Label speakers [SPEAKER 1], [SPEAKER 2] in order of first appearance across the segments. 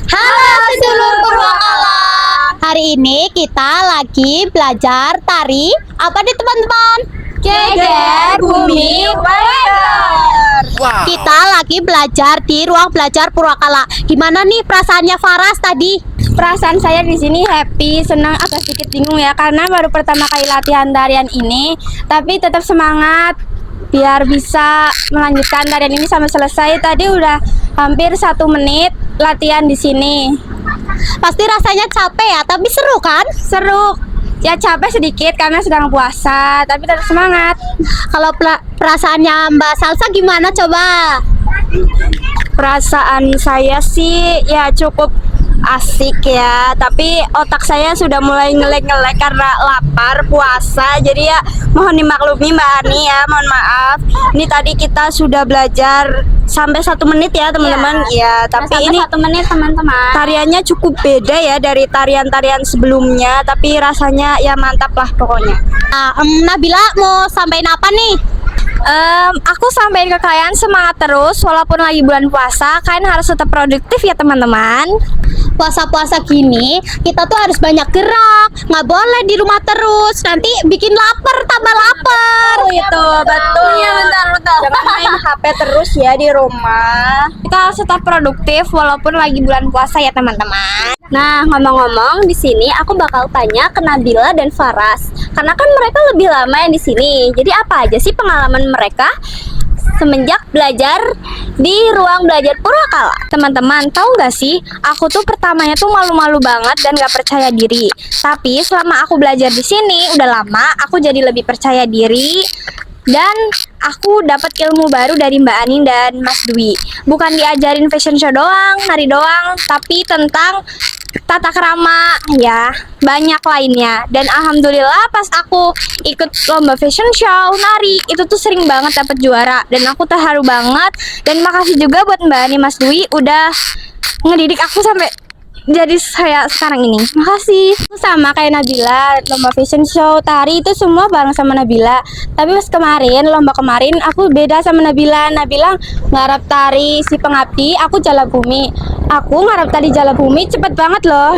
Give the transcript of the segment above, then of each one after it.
[SPEAKER 1] Halo sedulur Purwakala. Hari ini kita lagi belajar tari apa nih teman-teman?
[SPEAKER 2] Geger Bumi Weather.
[SPEAKER 3] Wow.
[SPEAKER 1] Kita lagi belajar di ruang belajar Purwakala. Gimana nih perasaannya Faras tadi?
[SPEAKER 2] Perasaan saya di sini happy, senang, agak sedikit bingung ya karena baru pertama kali latihan tarian ini, tapi tetap semangat biar bisa melanjutkan tarian ini sampai selesai. Tadi udah hampir 1 menit latihan di sini.
[SPEAKER 1] Pasti rasanya capek ya, tapi seru kan?
[SPEAKER 2] Seru. Ya capek sedikit karena sedang puasa, tapi tetap semangat.
[SPEAKER 1] Kalau perasaannya Mbak Salsa gimana coba?
[SPEAKER 2] Perasaan saya sih ya cukup asik ya, tapi otak saya sudah mulai ngelek-ngelek karena lapar puasa. Jadi ya mohon dimaklumi Mbak Ani ya, mohon maaf. Ini tadi kita sudah belajar sampai 1 menit ya teman-teman. Ya, tapi
[SPEAKER 1] sampai
[SPEAKER 2] ini
[SPEAKER 1] 1 menit teman-teman.
[SPEAKER 2] tariannya cukup beda ya dari tarian-tarian sebelumnya, tapi rasanya ya mantap lah pokoknya.
[SPEAKER 1] Nabila mau sampaikan apa nih?
[SPEAKER 2] Aku sampaikan ke kalian semangat terus walaupun lagi bulan puasa. Kalian harus tetap produktif ya teman-teman.
[SPEAKER 1] Puasa-puasa gini kita tuh harus banyak gerak, nggak boleh di rumah terus, nanti bikin lapar tambah lapar.
[SPEAKER 2] Itu betul.
[SPEAKER 1] Iya, betul.
[SPEAKER 2] Jangan main HP terus ya di rumah. Kita harus tetap produktif walaupun lagi bulan puasa ya teman-teman.
[SPEAKER 4] Nah, ngomong-ngomong di sini aku bakal tanya ke Nabila dan Faras. Karena kan mereka lebih lama yang di sini. Jadi apa aja sih pengalaman mereka semenjak belajar di ruang belajar Purwakala? Teman-teman, tahu nggak sih? Aku tuh pertamanya tuh malu-malu banget dan nggak percaya diri. Tapi selama aku belajar di sini udah lama, aku jadi lebih percaya diri. Dan aku dapat ilmu baru dari Mbak Anin dan Mas Dwi. Bukan diajarin fashion show doang, nari doang, tapi tentang tata krama ya, banyak lainnya. Dan alhamdulillah pas aku ikut lomba fashion show nari itu tuh sering banget dapat juara dan aku terharu banget. Dan makasih juga buat Mbak Ani, Mas Dwi udah ngedidik aku sampai jadi saya sekarang ini. Makasih.
[SPEAKER 2] Sama kayak Nabila, lomba fashion show, tari itu semua bareng sama Nabila. Tapi pas kemarin, lomba kemarin aku beda sama Nabila. Nabila ngarap tari si pengabdi, aku jala bumi. Aku ngarap tari jala bumi cepet banget loh.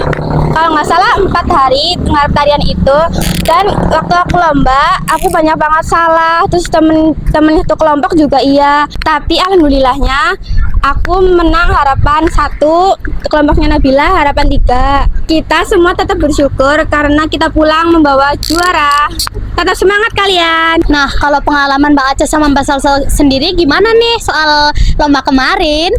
[SPEAKER 2] Kalau nggak salah 4 hari ngarap tarian itu. Dan waktu aku lomba, aku banyak banget salah. Terus temen itu kelompok juga iya. Tapi alhamdulillahnya aku menang harapan 1, kelompoknya Nabila harapan 3. Kita semua tetap bersyukur karena kita pulang membawa juara. Tetap semangat kalian.
[SPEAKER 1] Nah, kalau pengalaman Mbak Aca sama Mbak Salsa sendiri gimana nih soal lomba kemarin?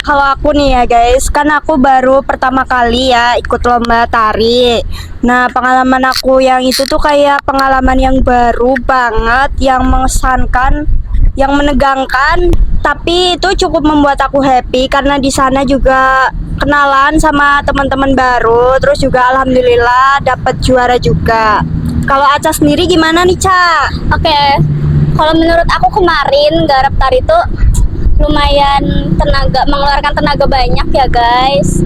[SPEAKER 2] Kalau aku nih ya guys, kan aku baru pertama kali ya ikut lomba tari. Nah, pengalaman aku yang itu tuh kayak pengalaman yang baru banget, yang mengesankan, yang menegangkan, tapi itu cukup membuat aku happy karena di sana juga kenalan sama teman-teman baru, terus juga alhamdulillah dapat juara juga. Kalau Aca sendiri gimana nih, Ca?
[SPEAKER 4] Oke, kalau menurut aku kemarin garap tari itu lumayan mengeluarkan tenaga banyak ya guys.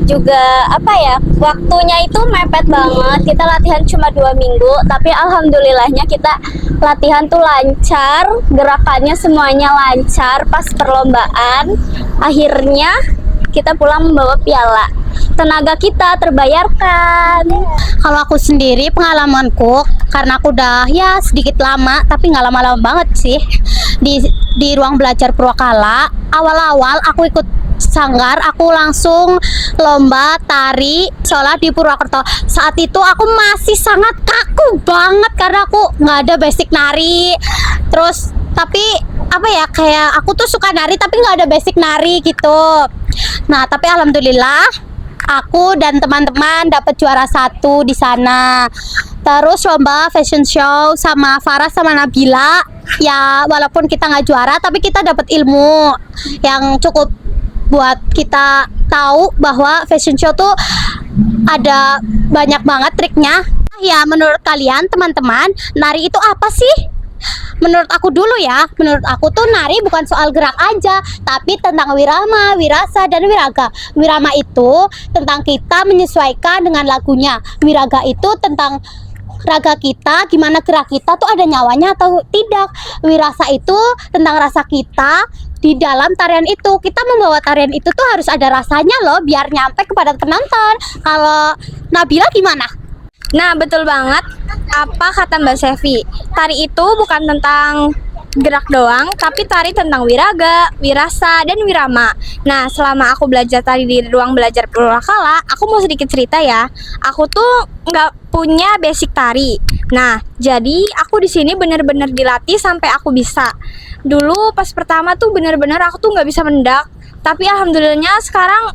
[SPEAKER 4] Juga apa ya, waktunya itu mepet banget. Kita latihan cuma 2 minggu, tapi alhamdulillahnya kita latihan tuh lancar, gerakannya semuanya lancar. Pas perlombaan akhirnya kita pulang membawa piala. Tenaga kita terbayarkan.
[SPEAKER 1] Kalau aku sendiri pengalamanku, karena aku udah ya sedikit lama, tapi nggak lama-lama banget sih di ruang belajar Purwakala. Awal-awal aku ikut sanggar, aku langsung lomba tari sholat di Purwakarta. Saat itu aku masih sangat kaku banget karena aku nggak ada basic nari. Terus tapi apa ya, kayak aku tuh suka nari tapi nggak ada basic nari gitu. Nah, tapi alhamdulillah aku dan teman-teman dapat juara 1 di sana. Terus lomba fashion show sama Farah sama Nabila, ya walaupun kita nggak juara tapi kita dapat ilmu yang cukup buat kita tahu bahwa fashion show tuh ada banyak banget triknya. Ya, menurut kalian teman-teman, nari itu apa sih? Menurut aku dulu ya, menurut aku tuh nari bukan soal gerak aja, tapi tentang wirama, wirasa, dan wiraga. Wirama itu tentang kita menyesuaikan dengan lagunya. Wiraga itu tentang raga kita, gimana gerak kita tuh ada nyawanya atau tidak. Wirasa itu tentang rasa kita di dalam tarian itu. Kita membawa tarian itu tuh harus ada rasanya loh, biar nyampe kepada penonton. Kalau Nabila gimana?
[SPEAKER 2] Nah, betul banget apa kata Mbak Sevi. Tari itu bukan tentang gerak doang, tapi tari tentang wiraga, wirasa, dan wirama. Nah, selama aku belajar tari di ruang belajar Purwakala, aku mau sedikit cerita ya. Aku tuh nggak punya basic tari. Nah, jadi aku di sini bener-bener dilatih sampai aku bisa. Dulu pas pertama tuh bener-bener aku tuh nggak bisa mendak, tapi alhamdulillahnya sekarang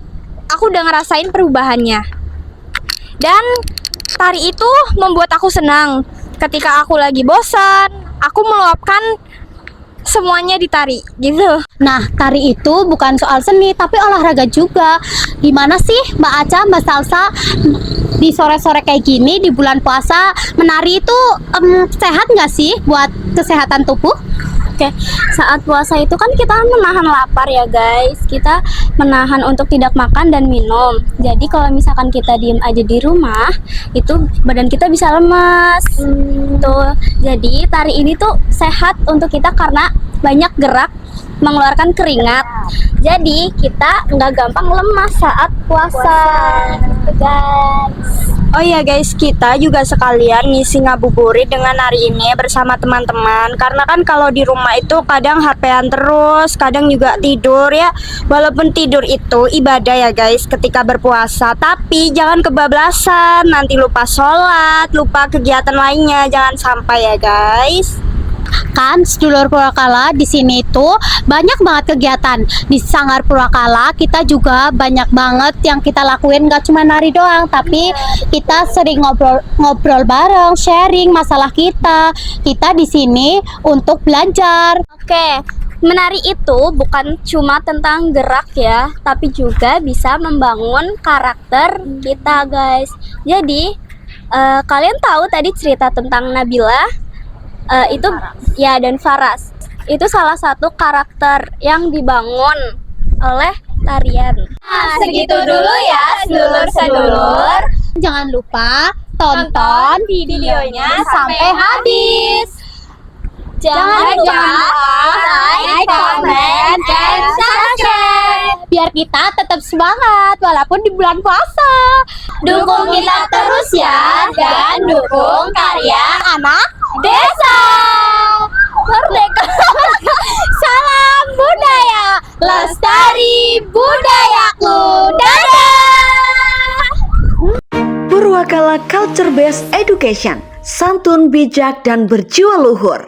[SPEAKER 2] aku udah ngerasain perubahannya. Dan tari itu membuat aku senang. Ketika aku lagi bosan, aku meluapkan semuanya di tari gitu.
[SPEAKER 1] Nah, tari itu bukan soal seni tapi olahraga juga. Gimana sih Mbak Aca, Mbak Salsa, di sore-sore kayak gini di bulan puasa menari itu sehat nggak sih buat kesehatan tubuh?
[SPEAKER 4] Oke, saat puasa itu kan kita menahan lapar ya guys. Kita menahan untuk tidak makan dan minum. Jadi kalau misalkan kita diem aja di rumah, itu badan kita bisa lemas. Tuh, jadi tari ini tuh sehat untuk kita karena banyak gerak, mengeluarkan keringat. Jadi kita nggak gampang lemas saat puasa. Gitu guys.
[SPEAKER 2] Oh iya guys, kita juga sekalian ngisi ngabuburit dengan hari ini bersama teman-teman. Karena kan kalau di rumah itu kadang HP-an terus, kadang juga tidur ya. Walaupun tidur itu ibadah ya guys ketika berpuasa, tapi jangan kebablasan, nanti lupa sholat, lupa kegiatan lainnya, jangan sampai ya guys.
[SPEAKER 1] Kan sedulur Purwakala di sini itu banyak banget kegiatan di Sanggar Purwakala. Kita juga banyak banget yang kita lakuin, gak cuma nari doang, tapi kita sering ngobrol bareng, sharing masalah kita. Kita di sini untuk belajar.
[SPEAKER 4] Oke, menari itu bukan cuma tentang gerak ya, tapi juga bisa membangun karakter kita guys. Jadi kalian tahu tadi cerita tentang Nabila itu ya, dan Faras. Itu salah satu karakter yang dibangun oleh tarian. Nah, segitu dulu ya sedulur-sedulur.
[SPEAKER 1] Jangan lupa tonton videonya sampai habis.
[SPEAKER 4] Jangan lupa like, comment, and subscribe.
[SPEAKER 1] Biar kita tetap semangat walaupun di bulan puasa.
[SPEAKER 4] Dukung kita terus ya, dan dukung karya
[SPEAKER 1] Anak
[SPEAKER 4] desa. Merdeka.
[SPEAKER 1] Salam budaya, lestari budayaku. Dadah.
[SPEAKER 3] Purwakala Culture Based Education, santun, bijak, dan berjiwa luhur.